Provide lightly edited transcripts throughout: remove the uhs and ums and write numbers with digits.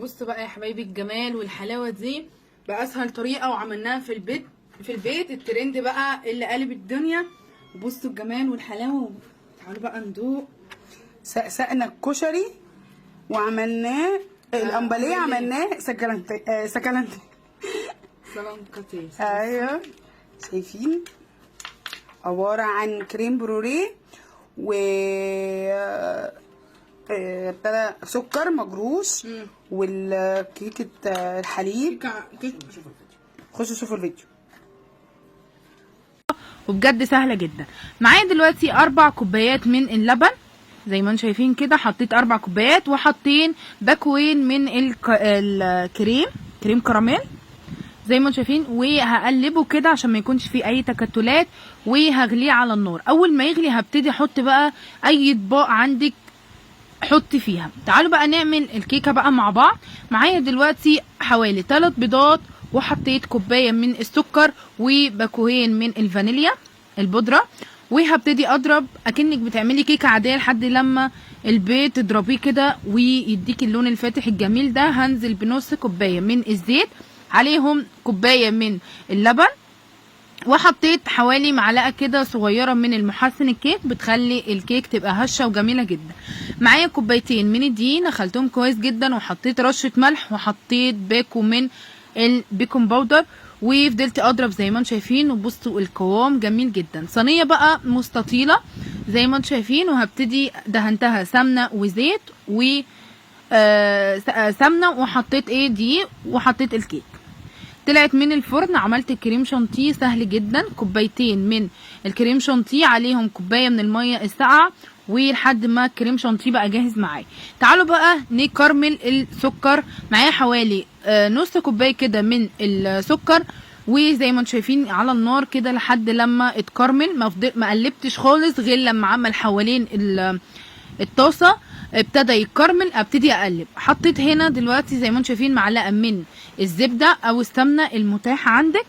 بصوا بقى يا حبايبي الجمال والحلاوه دي باسهل طريقه وعملناها في البيت الترند بقى اللي قلب الدنيا. بصوا الجمال والحلاوه. تعالوا بقى ندوق. سقسقنا الكشري وعملناه الامبليه، عملناه سكلنت سلام كتير. ايوه شايفين، عباره عن كريم بروريه و ابتدى سكر مجروش والكيكه الحليب. خشوا شوفوا الفيديو. وبجد سهله جدا. معايا دلوقتي 4 كوبايات من اللبن زي ما انتم شايفين كده. حطيت 4 كوبايات وحطين باكوين من كريم كراميل زي ما انتم شايفين، وهقلبه كده عشان ما يكونش فيه اي تكتلات، وهغليه على النار. اول ما يغلي هبتدي احط بقى اي اطباق عندك حطي فيها. تعالوا بقى نعمل الكيكه بقى مع بعض. معايا دلوقتي حوالي 3 بيضات، وحطيت كوبايه من السكر وباكوين من الفانيليا البودره، وهبتدي اضرب اكنك بتعملي كيكه عاديه لحد لما البيض تضربيه كده ويديكي اللون الفاتح الجميل ده. هنزل بنص كوبايه من الزيت، عليهم كوبايه من اللبن، وحطيت حوالي معلقه كده صغيره من المحسن الكيك بتخلي الكيك تبقى هشه وجميله جدا. معايا كوبايتين من الدقيق نخلتهم كويس جدا، وحطيت رشه ملح، وحطيت باكو من البيكنج باودر، وفضلت اضرب زي ما انتم شايفين. وبصوا القوام جميل جدا. صينيه بقى مستطيله زي ما انتم شايفين، وهبتدي دهنتها سمنه وزيت و سمنه، وحطيت دقيق، وحطيت الكيك. طلعت من الفرن. عملت الكريم شانتيه سهل جدا. كوبايتين من الكريم شانتيه عليهم كوبايه من الميه الساقعه، ولحد ما الكريم شانتيه بقى جاهز معايا. تعالوا بقى نكرمل السكر. معايا حوالي نص كوبايه كده من السكر، وزي ما انتم شايفين على النار كده لحد لما اتكرمل. ما قلبتش خالص غير لما عمل حوالين الطاسه ابتدى يتكرمل ابتدي اقلب. حطيت هنا دلوقتي زي ما انتم شايفين معلقه من الزبده او السمنه المتاحه عندك،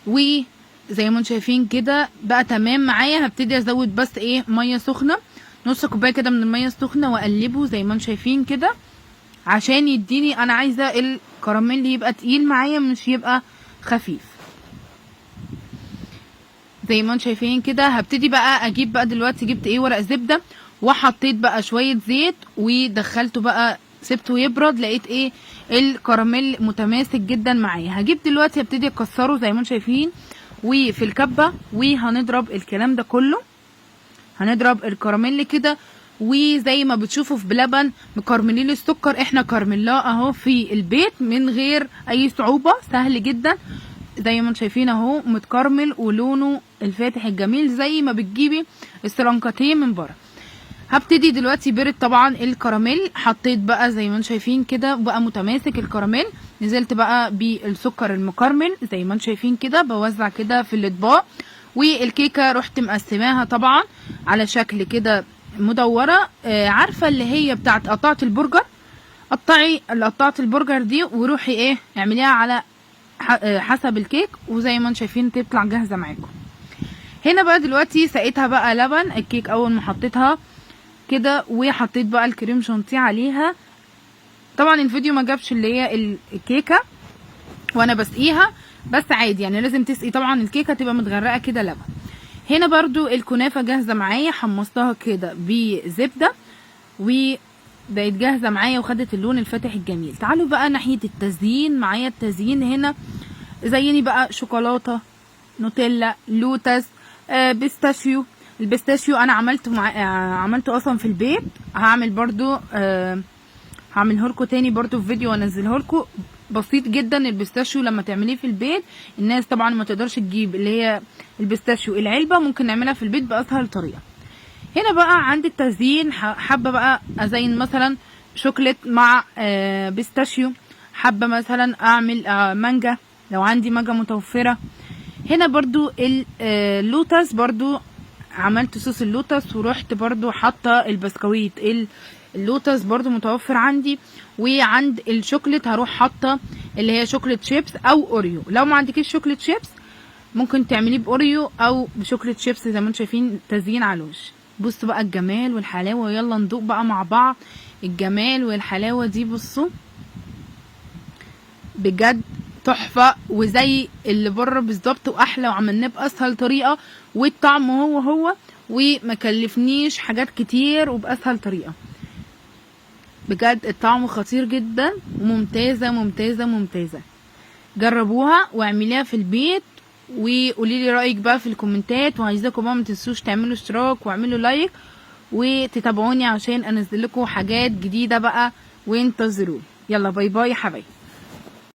وزي ما انتم شايفين كده بقى تمام معايا. هبتدي ازود بس ميه سخنه، نص كوبايه كده من الميه السخنه، واقلبه زي ما انتم شايفين كده عشان يديني. انا عايزه الكراميل يبقى تقيل معايا مش يبقى خفيف زي ما انتم شايفين كده. هبتدي بقى اجيب بقى دلوقتي جبت ورق زبده، وحطيت بقى شويه زيت ودخلته بقى سبته يبرد. لقيت الكراميل متماسك جدا معايا. هجيب دلوقتي هبتدي اكسره زي ما انتم شايفين وفي الكبه، وهنضرب الكلام ده كله. هنضرب الكراميل كده، وزي ما بتشوفوا في بلبن مكرملين السكر، احنا كرملاه اهو في البيت من غير اي صعوبه، سهل جدا زي ما انتم شايفين اهو متكرمل ولونه الفاتح الجميل زي ما بتجيبي السلانكاتيه من بره. هبتدي دلوقتي برد طبعا الكراميل. حطيت بقى زي ما انتم شايفين كده بقى متماسك الكراميل. نزلت بقى بالسكر المكرمل زي ما انتم شايفين كده، بوزع كده في الاطباق. والكيكه رحت مقسماها طبعا على شكل كده مدوره. عارفه اللي هي بتاعت قطعه البرجر؟ قطعي قطعه البرجر دي وروحي اعمليها على حسب الكيك، وزي ما انتم شايفين تطلع جاهزه معاكم. هنا بقى دلوقتي سقيتها بقى لبن الكيك اول ما حطيتها كده، وحطيت بقى الكريم شانتيه عليها. طبعا الفيديو ما جابش اللي هي الكيكه وانا بسقيها، بس عادي يعني لازم تسقي طبعا الكيكه تبقى متغرقه كده لبن. هنا برضو الكنافه جاهزه معايا، حمصتها كده بزبده وبقت جاهزه معايا وخدت اللون الفاتح الجميل. تعالوا بقى ناحيه التزيين. معايا التزيين هنا زيني بقى شوكولاته، نوتيلا، لوتس، بيستاشيو. البيستاشيو انا عملته اصلا في البيت. هعمل برضو هعمله لكم تاني برضو في فيديو وانزله لكم. بسيط جدا البيستاشيو لما تعمليه في البيت. الناس طبعا ما تقدرش تجيب اللي هي البيستاشيو العلبه، ممكن نعملها في البيت باسهل طريقه. هنا بقى عندي التزيين. حابه بقى ازين مثلا شوكليت مع بيستاشيو، حابه مثلا اعمل مانجا لو عندي مانجا متوفره. هنا برضو اللوتس برضو عملت صوص اللوتس، ورحت برضو حاطه البسكويت اللوتس برضو متوفر عندي. وعند الشوكليت هروح حاطه اللي هي شوكليت شيبس او اوريو. لو ما عندكيش شوكليت شيبس ممكن تعمليه باوريو او بشوكليت شيبس زي ما انتم شايفين تزيين على الوش. بصوا بقى الجمال والحلاوه. يلا ندوق بقى مع بعض الجمال والحلاوه دي. بصوا بجد تحفه وزي اللي بره بالظبط واحلى، وعملناه باسهل طريقه، والطعم هو وما كلفنيش حاجات كتير وباسهل طريقه. بجد الطعم خطير جدا وممتازه ممتازه ممتازه. جربوها واعمليها في البيت وقولي لي رايك بقى في الكومنتات، وعايزاكم بقى ما تنسوش تعملوا اشتراك واعملوا لايك وتتابعوني عشان انزل لكم حاجات جديده بقى، وانتظروني. يلا باي باي يا حبايبي.